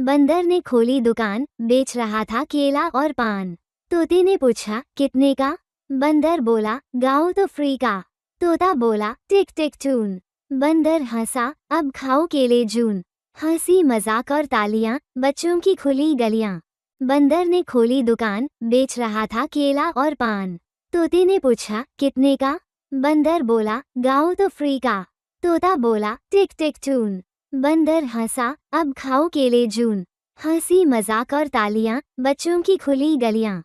बंदर ने खोली दुकान, बेच रहा था केला और पान। तोते ने पूछा, कितने का? बंदर बोला, गाओ तो फ्री का। तोता बोला, टिक टिक टून। बंदर हंसा, अब खाओ केले जून। हंसी मजाक और तालियां, बच्चों की खुली गलियां। बंदर ने खोली दुकान, बेच रहा था केला और पान। तोते ने पूछा, कितने का? बंदर बोला, गाओ तो फ्री का। तोता बोला, टिक टिक टून। बंदर हंसा, अब खाओ केले जून। हंसी मजाक और तालियां, बच्चों की खुली गलियां।